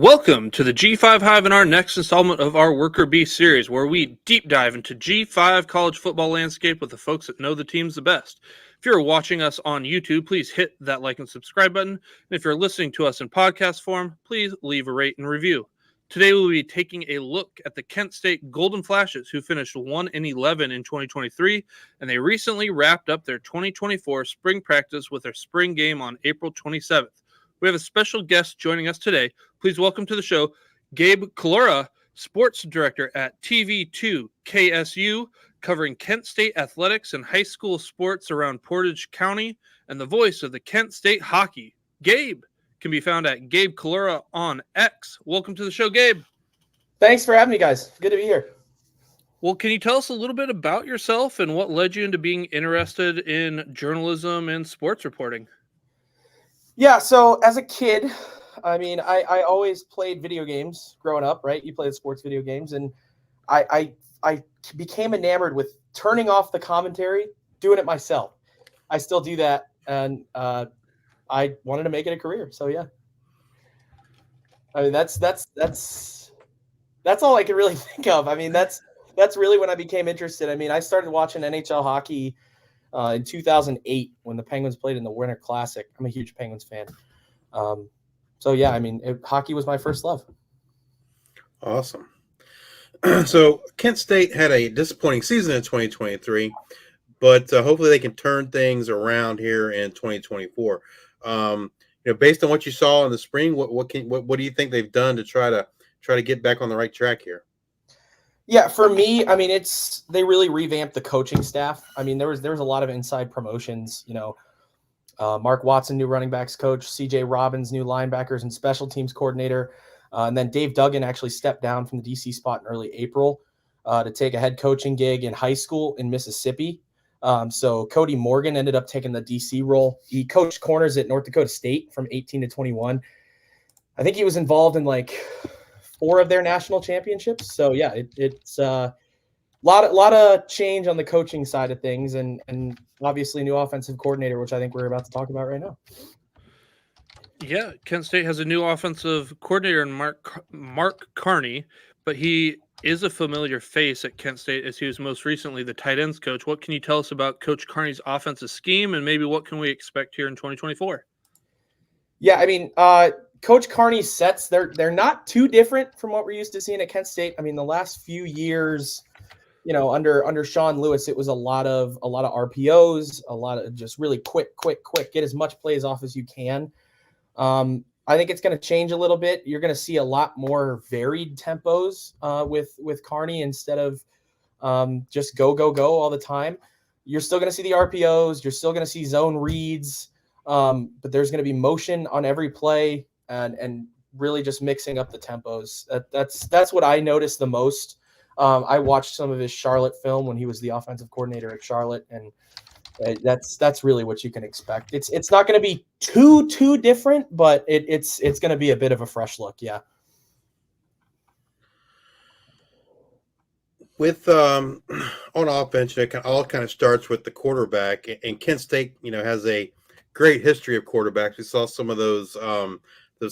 Welcome to the G5 Hive and our next installment of our Worker Bee series, where we deep dive into G5 college football landscape with the folks that know the teams the best. If you're watching us on YouTube, please hit that like and subscribe button. And if you're listening to us in podcast form, please leave a rate and review. Today we'll be taking a look at the Kent State Golden Flashes, who finished 1-11 in 2023, and they recently wrapped up their 2024 spring practice with their spring game on April 27th. We have a special guest joining us today. Please welcome to the show, Gabe Collura, Sports Director at TV2 KSU, covering Kent State athletics and high school sports around Portage County, and the voice of the Kent State hockey. Gabe can be found at Gabe Collura on X. Welcome to the show, Gabe. Thanks for having me, guys. Good to be here. Well, can you tell us a little bit about yourself and what led you into being interested in journalism and sports reporting? Yeah, so as a kid, I always played video games growing up, right? You played sports video games, and I became enamored with turning off the commentary, doing it myself. I still do that, and I wanted to make it a career. So yeah, I mean that's all I can really think of. I mean that's really when I became interested. I mean I started watching NHL hockey in 2008 when the Penguins played in the Winter Classic. I'm a huge Penguins fan. So yeah, I mean hockey was my first love. Awesome. So Kent State had a disappointing season in 2023, but hopefully they can turn things around here in 2024. Based on what you saw in the spring, what do you think they've done to try to get back on the right track here? Yeah, for me, I mean, they really revamped the coaching staff. I mean, there was a lot of inside promotions. Mark Watson, new running backs coach, CJ Robbins, new linebackers and special teams coordinator, and then Dave Duggan actually stepped down from the DC spot in early April to take a head coaching gig in high school in Mississippi. So Cody Morgan ended up taking the DC role. He coached corners at North Dakota State from 18 to 21. I think he was involved in like 4 of their national championships. So yeah, it's a lot of change on the coaching side of things, and obviously new offensive coordinator, which I think we're about to talk about right now. Yeah, Kent State has a new offensive coordinator in Mark Carney, but he is a familiar face at Kent State as he was most recently the tight ends coach. What can you tell us about Coach Carney's offensive scheme, and maybe what can we expect here in 2024? Yeah, I mean, Coach Carney's sets, they're not too different from what we're used to seeing at Kent State. I mean, the last few years, under Sean Lewis, it was a lot of RPOs, a lot of just really quick, get as much plays off as you can. I think it's going to change a little bit. You're going to see a lot more varied tempos with Carney instead of just go all the time. You're still going to see the RPOs. You're still going to see zone reads, but there's going to be motion on every play and really just mixing up the tempos. That's what I noticed the most. I watched some of his Charlotte film when he was the offensive coordinator at Charlotte, and that's really what you can expect. It's not going to be too different, but it's going to be a bit of a fresh look. Yeah. With on offense, it all kind of starts with the quarterback, and Kent State, has a great history of quarterbacks. We saw some of those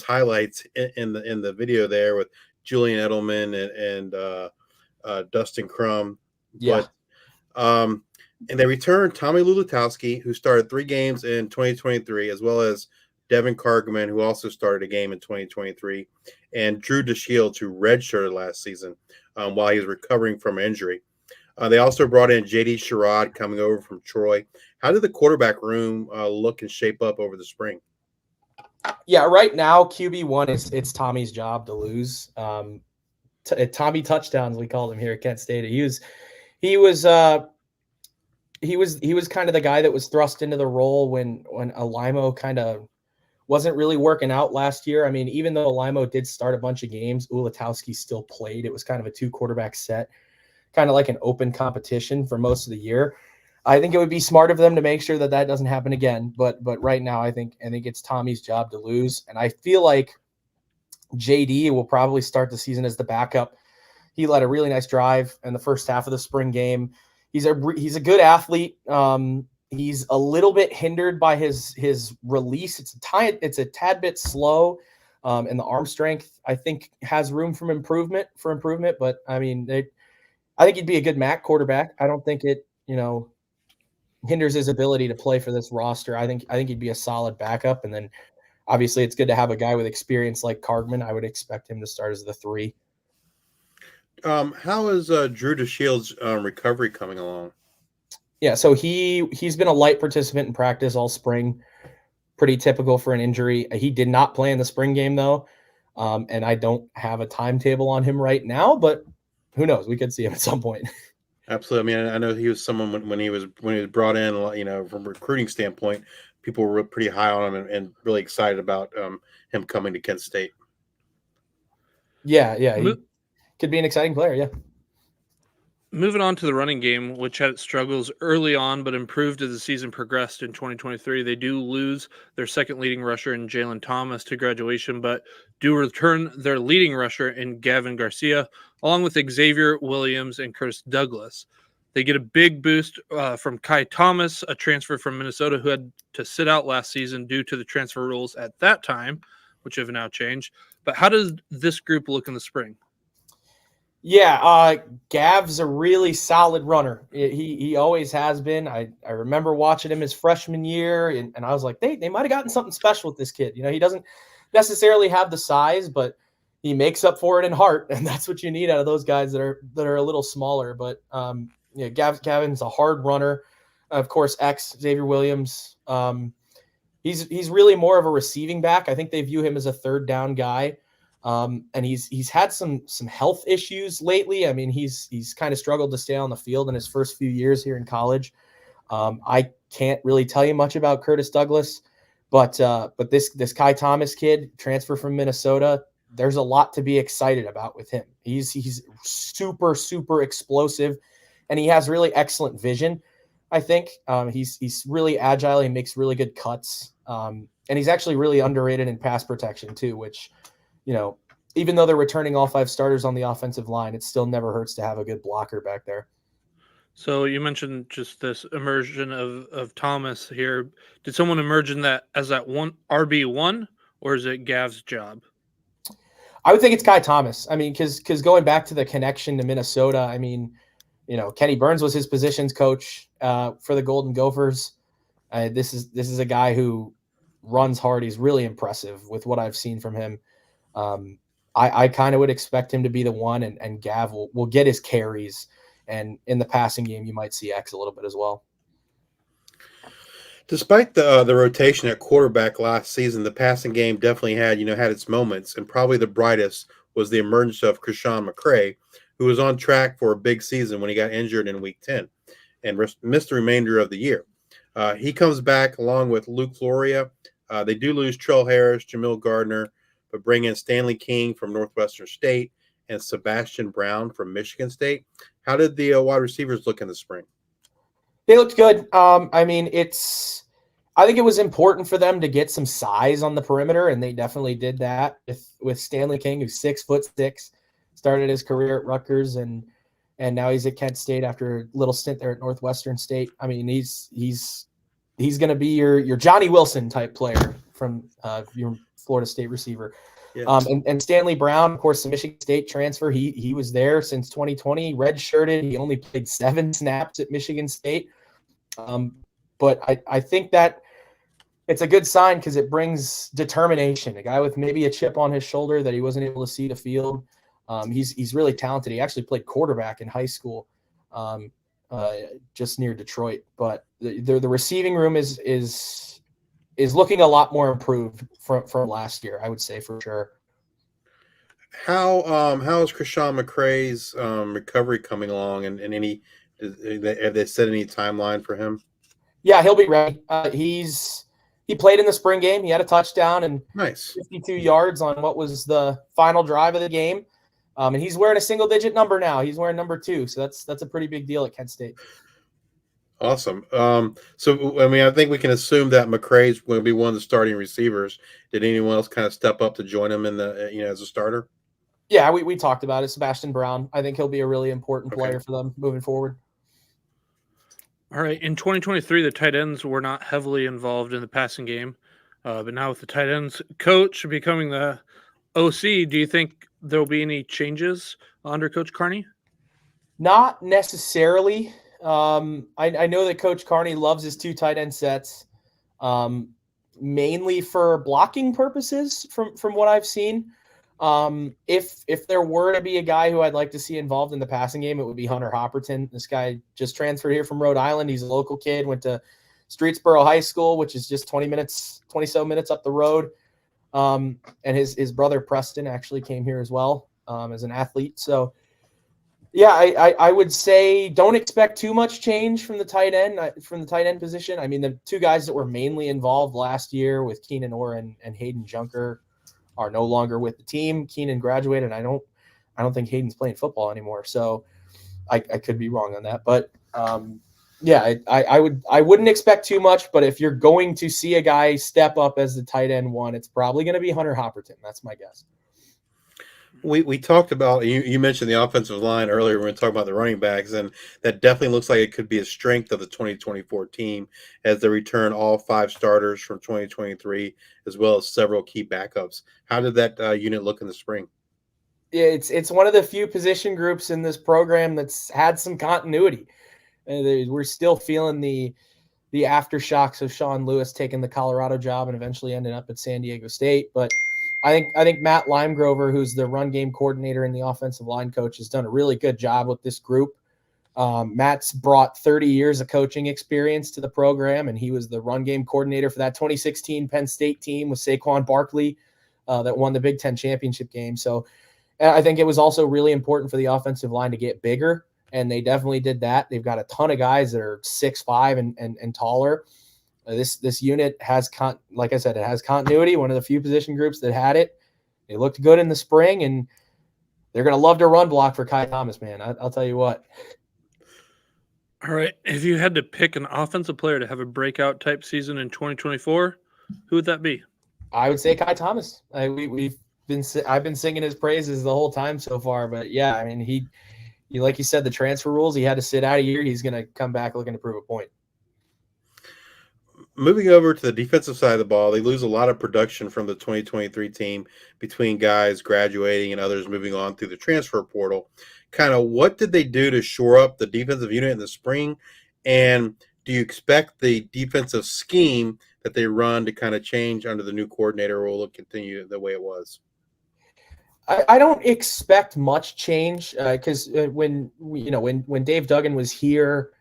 highlights in the video there with Julian Edelman and Dustin Crum. Yeah. But, and they returned Tommy Lulatowski, who started 3 games in 2023, as well as Devin Kargman, who also started a game in 2023, and Drew DeShields, who redshirted last season while he was recovering from injury. They also brought in J.D. Sherrod coming over from Troy. How did the quarterback room look and shape up over the spring? Yeah, right now QB1 it's Tommy's job to lose. Tommy touchdowns, we called him here at Kent State. He was kind of the guy that was thrust into the role when Alimo kind of wasn't really working out last year. I mean, even though Alimo did start a bunch of games, Ulatowski still played. It was kind of a 2 quarterback set, kind of like an open competition for most of the year. I think it would be smart of them to make sure that doesn't happen again. But right now, I think it's Tommy's job to lose, and I feel like JD will probably start the season as the backup. He led a really nice drive in the first half of the spring game. He's a good athlete. He's a little bit hindered by his release. It's a tad bit slow. And the arm strength, I think, has room for improvement. But I mean, I think he'd be a good MAC quarterback. I don't think it, hinders his ability to play for this roster. I think he'd be a solid backup. And then obviously it's good to have a guy with experience like Cargman. I would expect him to start as the 3. How is Drew DeShield's recovery coming along? Yeah, so he's been a light participant in practice all spring. Pretty typical for an injury. He did not play in the spring game though, and I don't have a timetable on him right now. But who knows? We could see him at some point. Absolutely. I mean, I know he was someone when he was brought in, from a recruiting standpoint, people were pretty high on him and really excited about him coming to Kent State. Yeah, he could be an exciting player. Yeah. Moving on to the running game, which had its struggles early on but improved as the season progressed in 2023. They do lose their second leading rusher in Jalen Thomas to graduation, but do return their leading rusher in Gavin Garcia, along with Xavier Williams and Curtis Douglas. They get a big boost from Kai Thomas, a transfer from Minnesota who had to sit out last season due to the transfer rules at that time, which have now changed. But how does this group look in the spring? Yeah, Gav's a really solid runner. He always has been. I remember watching him his freshman year, and I was like, they might have gotten something special with this kid. He doesn't necessarily have the size, but he makes up for it in heart, and that's what you need out of those guys that are a little smaller. But Gavin's a hard runner. Of course, Xavier Williams. He's really more of a receiving back. I think they view him as a third down guy. And he's had some health issues lately. I mean, he's kind of struggled to stay on the field in his first few years here in college. I can't really tell you much about Curtis Douglas, but this Kai Thomas kid, transfer from Minnesota, there's a lot to be excited about with him. He's super, super explosive, and he has really excellent vision. I think he's really agile. He makes really good cuts, and he's actually really underrated in pass protection too, which, even though they're returning all 5 starters on the offensive line, it still never hurts to have a good blocker back there. So you mentioned just this immersion of Thomas here. Did someone emerge in that as that one RB1, or is it Gav's job? I would think it's Kai Thomas. I mean, because going back to the connection to Minnesota, I mean, Kenny Burns was his positions coach for the Golden Gophers. This is a guy who runs hard. He's really impressive with what I've seen from him. I kind of would expect him to be the one, and Gav will get his carries. And in the passing game, you might see X a little bit as well. Despite the rotation at quarterback last season, the passing game definitely had its moments, and probably the brightest was the emergence of Krishan McCray, who was on track for a big season when he got injured in Week 10 and missed the remainder of the year. He comes back along with Luke Floria. They do lose Trell Harris, Jamil Gardner, but bring in Stanley King from Northwestern State and Sebastian Brown from Michigan State. How did the wide receivers look in the spring? They looked good. I mean, I think it was important for them to get some size on the perimeter, and they definitely did that with Stanley King, who's 6'6", started his career at Rutgers, and now he's at Kent State after a little stint there at Northwestern State. I mean, he's going to be your Johnny Wilson type player from your Florida State receiver. Yeah. And Stanley Brown, of course, the Michigan State transfer. He was there since 2020, redshirted. He only played 7 snaps at Michigan State. But I think that it's a good sign because it brings determination. A guy with maybe a chip on his shoulder that he wasn't able to see the field. He's really talented. He actually played quarterback in high school, just near Detroit. But the receiving room is looking a lot more improved from last year, I would say, for sure. How is Krishan McCray's recovery coming along, and have they set any timeline for him? Yeah, he'll be ready. He played in the spring game. He had a touchdown and nice 52 yards on what was the final drive of the game. And he's wearing a single-digit number now. He's wearing number 2, so that's a pretty big deal at Kent State. Awesome. So, I mean, I think we can assume that McCray's going to be one of the starting receivers. Did anyone else kind of step up to join him in the as a starter? Yeah, we talked about it. Sebastian Brown. I think he'll be a really important player for them moving forward. All right. In 2023, the tight ends were not heavily involved in the passing game. But now with the tight ends coach becoming the OC, do you think there will be any changes under Coach Carney? Not necessarily. I know that Coach Carney loves his 2 tight end sets, mainly for blocking purposes. From what I've seen, if there were to be a guy who I'd like to see involved in the passing game, it would be Hunter Hopperton. This guy just transferred here from Rhode Island. He's a local kid. Went to Streetsboro High School, which is just 20 so minutes up the road. And his brother Preston actually came here as well as an athlete. So. Yeah, I would say don't expect too much change from the tight end position. I mean, the 2 guys that were mainly involved last year with Keenan Orr and Hayden Junker are no longer with the team. Keenan graduated. I don't think Hayden's playing football anymore. So I could be wrong on that, but yeah, I wouldn't expect too much. But if you're going to see a guy step up as the tight end 1, it's probably going to be Hunter Hopperton. That's my guess. We talked about, you mentioned the offensive line earlier when we talked about the running backs, and that definitely looks like it could be a strength of the 2024 team as they return all 5 starters from 2023, as well as several key backups. How did that unit look in the spring? It's one of the few position groups in this program that's had some continuity. We're still feeling the aftershocks of Sean Lewis taking the Colorado job and eventually ending up at San Diego State, but I think Matt Limegrover, who's the run game coordinator and the offensive line coach, has done a really good job with this group. Matt's brought 30 years of coaching experience to the program, and he was the run game coordinator for that 2016 Penn State team with Saquon Barkley that won the Big Ten championship game. So I think it was also really important for the offensive line to get bigger, and they definitely did that. They've got a ton of guys that are 6'5" and taller. This unit has, like I said, it has continuity. One of the few position groups that had it. They looked good in the spring, and they're going to love to run block for Kai Thomas, man. I'll tell you what. All right. If you had to pick an offensive player to have a breakout type season in 2024, who would that be? I would say Kai Thomas. I've been singing his praises the whole time so far, but yeah, I mean, he like you said, the transfer rules, he had to sit out a year. He's going to come back looking to prove a point. Moving over to the defensive side of the ball, they lose a lot of production from the 2023 team between guys graduating and others moving on through the transfer portal. Kind of what did they do to shore up the defensive unit in the spring? And do you expect the defensive scheme that they run to kind of change under the new coordinator, or will it continue the way it was? I don't expect much change because when Dave Duggan was here,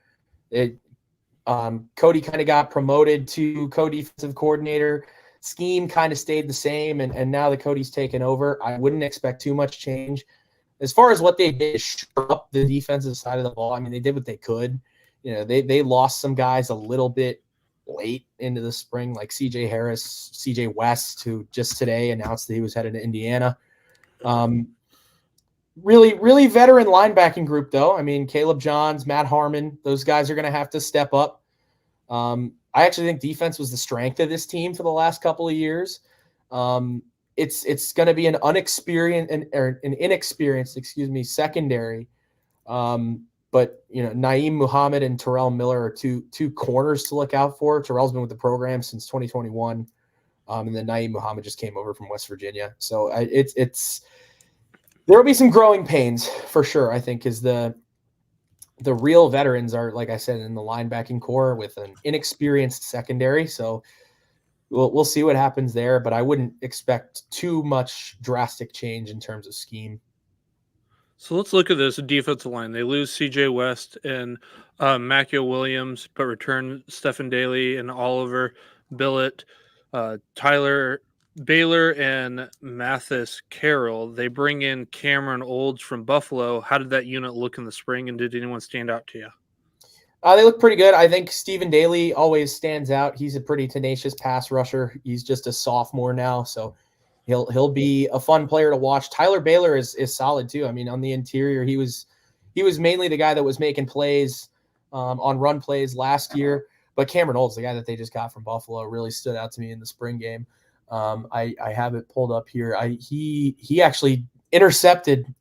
Cody kind of got promoted to co-defensive coordinator. Scheme kind of stayed the same, and now that Cody's taken over, I wouldn't expect too much change. As far as what they did, shore up the defensive side of the ball. I mean, they did what they could. They lost some guys a little bit late into the spring, like C.J. Harris, C.J. West, who just today announced that he was headed to Indiana. Really, really veteran linebacking group, though. I mean, Caleb Johns, Matt Harmon, those guys are going to have to step up. I actually think defense was the strength of this team for the last couple of years. It's going to be an inexperienced secondary. But Naeem Muhammad and Terrell Miller are two corners to look out for. Terrell's been with the program since 2021, and then Naeem Muhammad just came over from West Virginia. So there will be some growing pains for sure, I think, because the real veterans are, like I said, in the linebacking core with an inexperienced secondary. So we'll see what happens there, but I wouldn't expect too much drastic change in terms of scheme. So let's look at this defensive line. They lose C.J. West and Macchio Williams, but return Stephen Daly and Oliver Billett, Tyler Baylor and Mathis Carroll. They bring in Cameron Olds from Buffalo. How did that unit look in the spring, and did anyone stand out to you? They look pretty good. I think Stephen Daly always stands out. He's a pretty tenacious pass rusher. He's just a sophomore now, so he'll be a fun player to watch. Tyler Baylor is solid too. I mean, on the interior, he was mainly the guy that was making plays on run plays last year. But Cameron Olds, the guy that they just got from Buffalo, really stood out to me in the spring game. I have it pulled up here. He actually intercepted.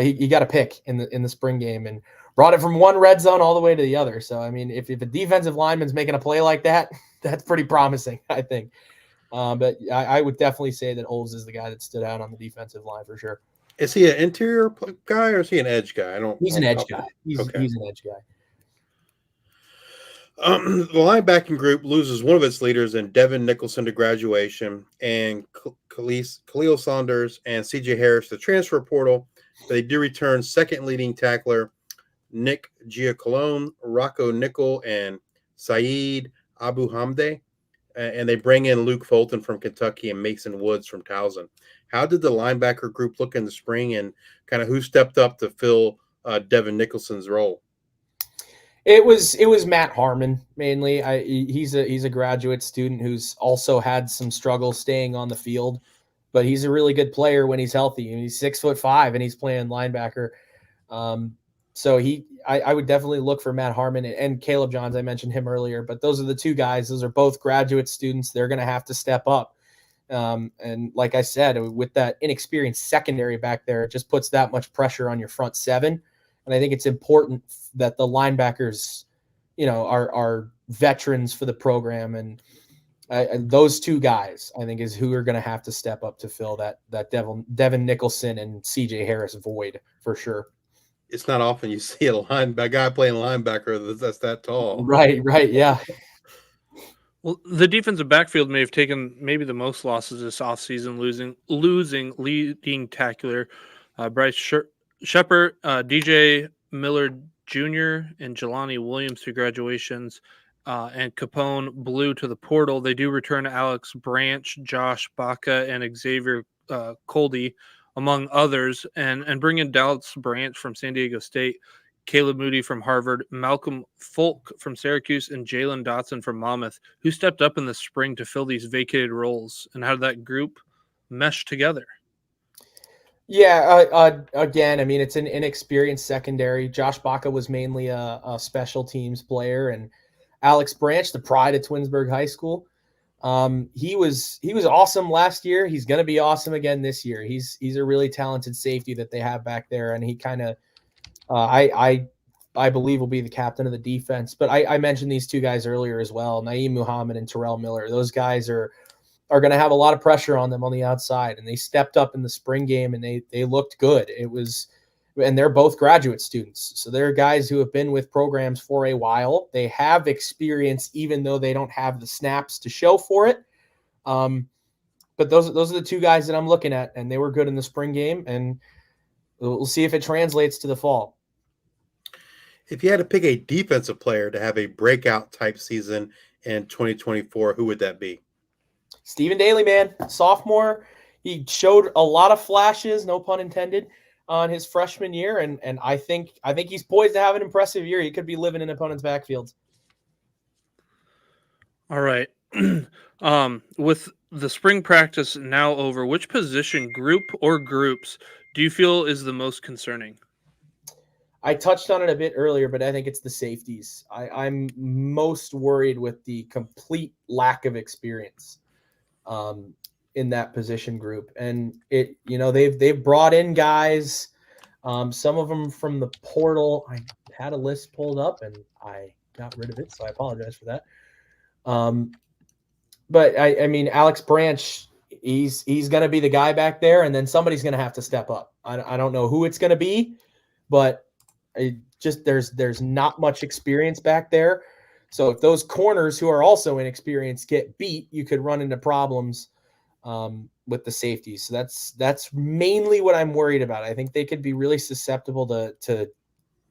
He got a pick in the spring game and brought it from one red zone all the way to the other. So I mean, if a defensive lineman's making a play like that, that's pretty promising, I think. But I would definitely say that Olves is the guy that stood out on the defensive line for sure. Is he an interior guy or is he an edge guy? He's an edge guy. He's an edge guy. The linebacking group loses one of its leaders in Devin Nicholson to graduation, and Khalil Saunders and CJ Harris to transfer portal. But they do return second leading tackler Nick Giacolone, Rocco Nickel, and Saeed Abu Hamde. And they bring in Luke Fulton from Kentucky and Mason Woods from Towson. How did the linebacker group look in the spring, and kind of who stepped up to fill Devin Nicholson's role? It was Matt Harmon mainly. He's a graduate student who's also had some struggles staying on the field, but he's a really good player when he's healthy. And he's 6'5" and he's playing linebacker. So I would definitely look for Matt Harmon and Caleb Johns. I mentioned him earlier, but those are the two guys. Those are both graduate students. They're going to have to step up. And like I said, with that inexperienced secondary back there, it just puts that much pressure on your front seven. And I think it's important that the linebackers, are veterans for the program. And those two guys, I think, is who are going to have to step up to fill that Devin Nicholson and CJ Harris void for sure. It's not often you see a guy playing linebacker that's that tall. Right, yeah. Well, the defensive backfield may have taken maybe the most losses this offseason, losing leading tackler Bryce Shepard, DJ Miller Jr., and Jelani Williams to graduations, and Capone Blue to the portal. They do return Alex Branch, Josh Baca, and Xavier Coldy, among others, and bring in Dallas Branch from San Diego State, Caleb Moody from Harvard, Malcolm Folk from Syracuse, and Jalen Dotson from Monmouth, who stepped up in the spring to fill these vacated roles. And how did that group mesh together? Yeah, again, I mean, it's an inexperienced secondary. Josh Baca was mainly a special teams player, and Alex Branch, the pride of Twinsburg High School. He was awesome last year. He's going to be awesome again this year. He's a really talented safety that they have back there, and he kind of, I believe, will be the captain of the defense. But I mentioned these two guys earlier as well, Naeem Muhammad and Terrell Miller. Those guys are going to have a lot of pressure on them on the outside, and they stepped up in the spring game and they looked good. And they're both graduate students. So they're guys who have been with programs for a while. They have experience, even though they don't have the snaps to show for it. But those are the two guys that I'm looking at, and they were good in the spring game, and we'll see if it translates to the fall. If you had to pick a defensive player to have a breakout type season in 2024, who would that be? Stephen Daly, man, sophomore. He showed a lot of flashes, no pun intended, on his freshman year, and I think he's poised to have an impressive year. He could be living in opponents' backfields. All right. With the spring practice now over, which position group or groups do you feel is the most concerning? I touched on it a bit earlier, but I think it's the safeties. I'm most worried with the complete lack of experience in that position group. And they've brought in guys, some of them from the portal. I had a list pulled up and I got rid of it, so I apologize for that. But I mean, Alex Branch, he's going to be the guy back there, and then somebody's going to have to step up. I don't know who it's going to be, but there's not much experience back there. So if those corners who are also inexperienced get beat, you could run into problems with the safeties. So that's mainly what I'm worried about. I think they could be really susceptible to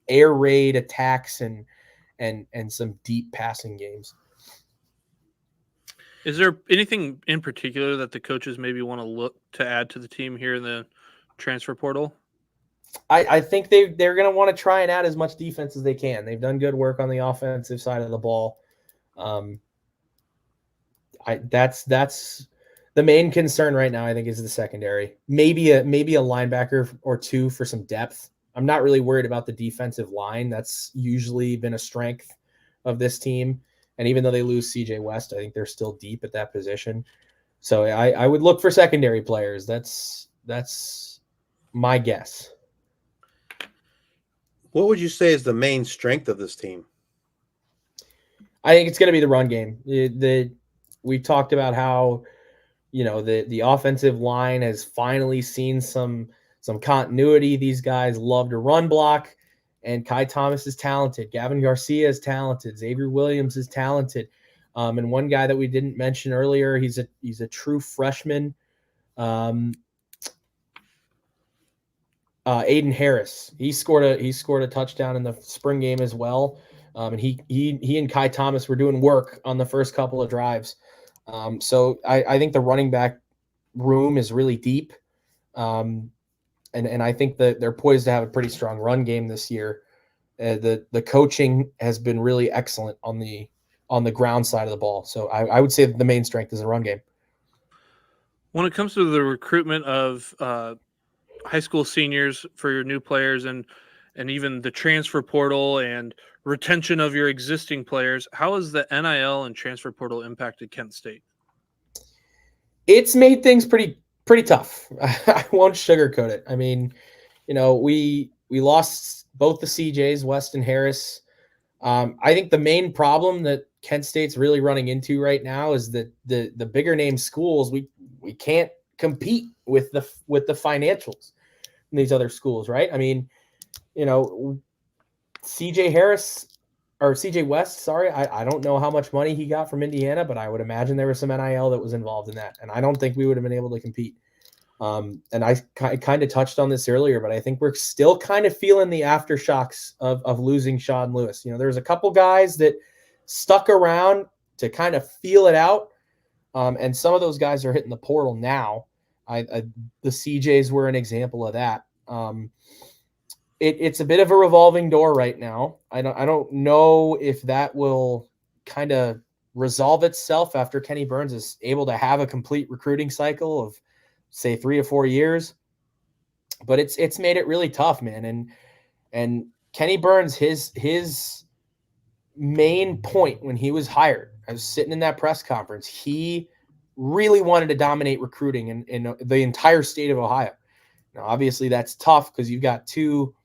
air raid attacks and some deep passing games. Is there anything in particular that the coaches maybe want to look to add to the team here in the transfer portal? I think they're going to want to try and add as much defense as they can. They've done good work on the offensive side of the ball. That's the main concern right now, I think, is the secondary. Maybe a linebacker or two for some depth. I'm not really worried about the defensive line. That's usually been a strength of this team. And even though they lose CJ West, I think they're still deep at that position. So I would look for secondary players. That's my guess. What would you say is the main strength of this team? I think it's going to be the run game. We talked about how The offensive line has finally seen some continuity. These guys love to run block, and Kai Thomas is talented. Gavin Garcia is talented. Xavier Williams is talented. And one guy that we didn't mention earlier, he's a true freshman. Aiden Harris, he scored a touchdown in the spring game as well. And he and Kai Thomas were doing work on the first couple of drives. So I think the running back room is really deep. And I think that they're poised to have a pretty strong run game this year. The coaching has been really excellent on the ground side of the ball. So I would say that the main strength is the run game. When it comes to the recruitment of high school seniors for your new players and even the transfer portal and retention of your existing players, how has the NIL and transfer portal impacted Kent State? It's made things pretty tough. I won't sugarcoat it. I mean, we lost both the CJs, West and Harris. I think the main problem that Kent State's really running into right now is that the bigger name schools, we can't compete with the financials in these other schools, right? I mean, CJ West, sorry, I don't know how much money he got from Indiana, but I would imagine there was some NIL that was involved in that, and I don't think we would have been able to compete. And I kind of touched on this earlier, but I think we're still kind of feeling the aftershocks of losing Sean Lewis. There's a couple guys that stuck around to kind of feel it out, and some of those guys are hitting the portal now. The CJs were an example of that. It's a bit of a revolving door right now. I don't know if that will kind of resolve itself after Kenny Burns is able to have a complete recruiting cycle of, say, 3 to 4 years. But it's made it really tough, man. And Kenny Burns, his main point when he was hired, I was sitting in that press conference, he really wanted to dominate recruiting in the entire state of Ohio. Now, obviously, that's tough because you've got two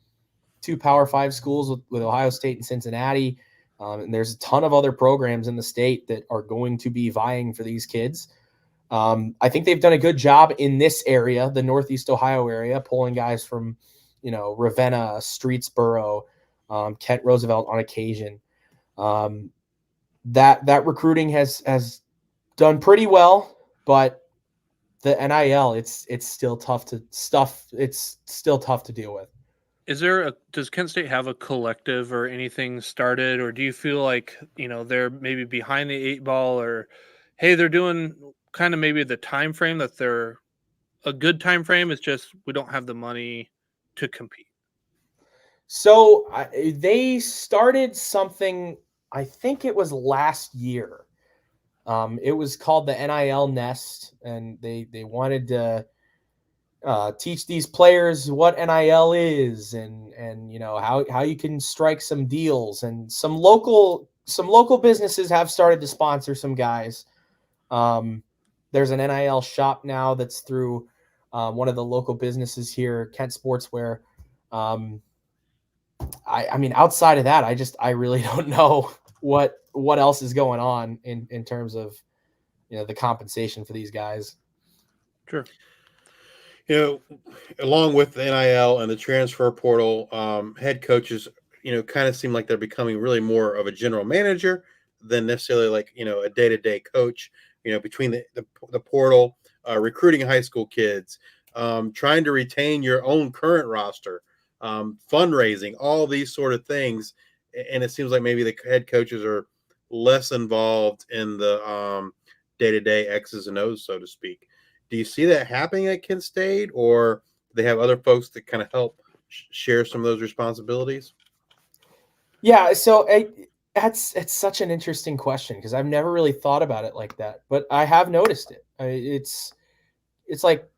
Power 5 schools with Ohio State and Cincinnati. And there's a ton of other programs in the state that are going to be vying for these kids. I think they've done a good job in this area, the Northeast Ohio area, pulling guys from, Ravenna, Streetsboro, Kent Roosevelt on occasion. That recruiting has done pretty well, but the NIL, it's still tough to deal with. Does Kent State have a collective or anything started, or do you feel like, they're maybe behind the 8 ball, or, hey, they're doing kind of maybe the time frame that they're a good time frame? It's just we don't have the money to compete. So they started something, I think it was last year. It was called the NIL Nest, and they wanted to teach these players what NIL is, and how you can strike some deals, and some local businesses have started to sponsor some guys. There's an NIL shop now that's through one of the local businesses here, Kent Sportswear. I mean, outside of that, I really don't know what else is going on in terms of the compensation for these guys. Sure. Along with the NIL and the transfer portal, head coaches, kind of seem like they're becoming really more of a general manager than necessarily like, a day-to-day coach, between the portal, recruiting high school kids, trying to retain your own current roster, fundraising, all these sort of things. And it seems like maybe the head coaches are less involved in the day-to-day X's and O's, so to speak. Do you see that happening at Kent State, or do they have other folks that kind of help share some of those responsibilities? Yeah, so it's such an interesting question because I've never really thought about it like that, but I have noticed it. It's like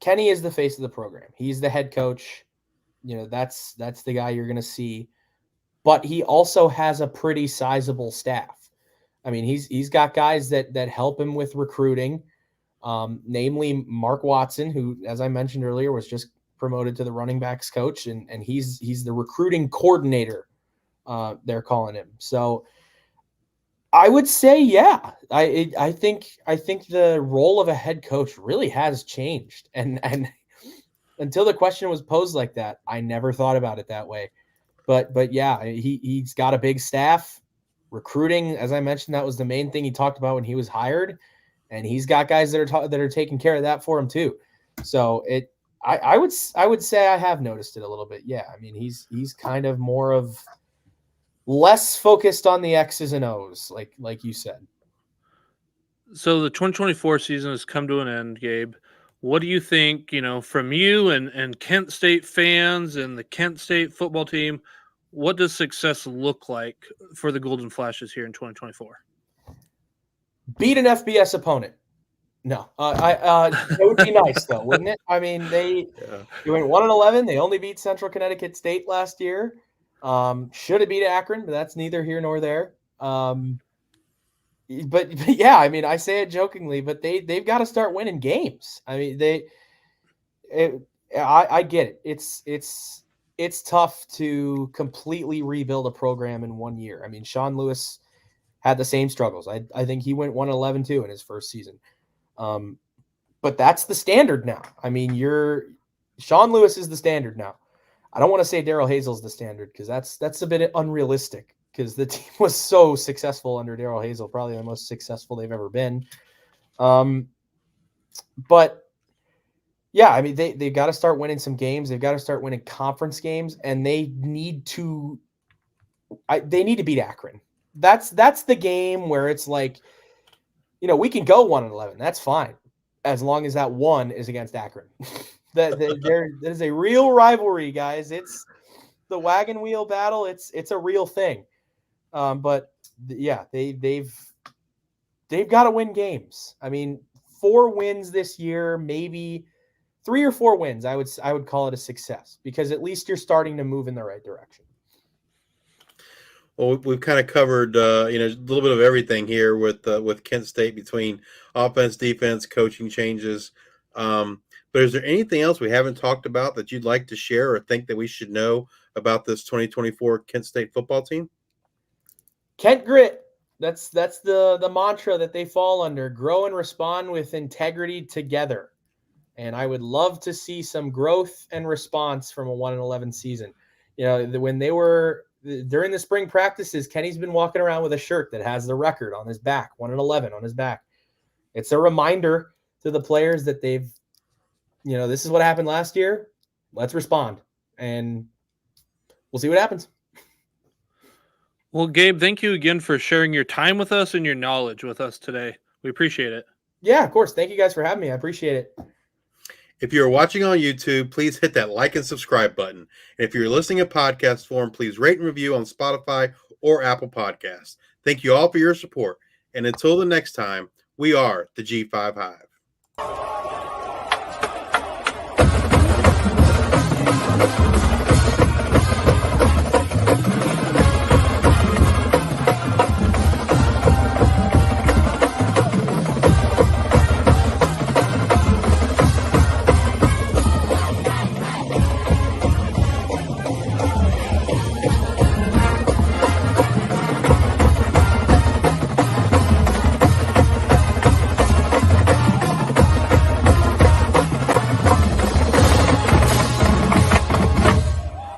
Kenny is the face of the program. He's the head coach. That's the guy you're going to see, but he also has a pretty sizable staff. I mean, he's got guys that help him with recruiting. Namely Mark Watson, who, as I mentioned earlier, was just promoted to the running backs coach, and he's the recruiting coordinator, they're calling him. So I would say, yeah. I think the role of a head coach really has changed, and until the question was posed like that, I never thought about it that way. But yeah, he's got a big staff. Recruiting, as I mentioned, that was the main thing he talked about when he was hired, and he's got guys that are taking care of that for him too. So I would say I have noticed it a little bit. Yeah, I mean he's kind of more of less focused on the X's and O's, like you said. So the 2024 season has come to an end, Gabe. What do you think, from you and Kent State fans and the Kent State football team, what does success look like for the Golden Flashes here in 2024? Beat an FBS opponent. No, it would be nice though, wouldn't it? I mean, they went 1-11. They only beat Central Connecticut State last year. Should have beat Akron, but that's neither here nor there. But yeah, I mean, I say it jokingly, but they've got to start winning games. I mean, I get it. It's tough to completely rebuild a program in 1 year. I mean, Sean Lewis had the same struggles. I think he went 1-11 too in his first season. But that's the standard now. I mean, Sean Lewis is the standard now. I don't want to say Daryl Hazel's the standard because that's a bit unrealistic because the team was so successful under Daryl Hazel, probably the most successful they've ever been. But yeah, I mean, they've got to start winning some games. They've got to start winning conference games, and they need to beat Akron. That's the game where it's like, we can go 1-11. That's fine, as long as that one is against Akron. That is a real rivalry, guys. It's the wagon wheel battle. It's a real thing. But yeah, they've got to win games. I mean, 4 wins this year, maybe 3 or 4 wins. I would call it a success because at least you're starting to move in the right direction. Well, we've kind of covered, a little bit of everything here with Kent State between offense, defense, coaching changes. But is there anything else we haven't talked about that you'd like to share or think that we should know about this 2024 Kent State football team? Kent Grit. That's the mantra that they fall under. Grow and respond with integrity together. And I would love to see some growth and response from a 1-11 season. When they were during the spring practices, Kenny's been walking around with a shirt that has the record on his back, 1-11 on his back. It's a reminder to the players that they've, this is what happened last year. Let's respond, and we'll see what happens. Well, Gabe, thank you again for sharing your time with us and your knowledge with us today. We appreciate it. Yeah, of course. Thank you guys for having me. I appreciate it. If you're watching on YouTube, please hit that like and subscribe button. And if you're listening in podcast form, please rate and review on Spotify or Apple Podcasts. Thank you all for your support. And until the next time, we are the G5 Hive.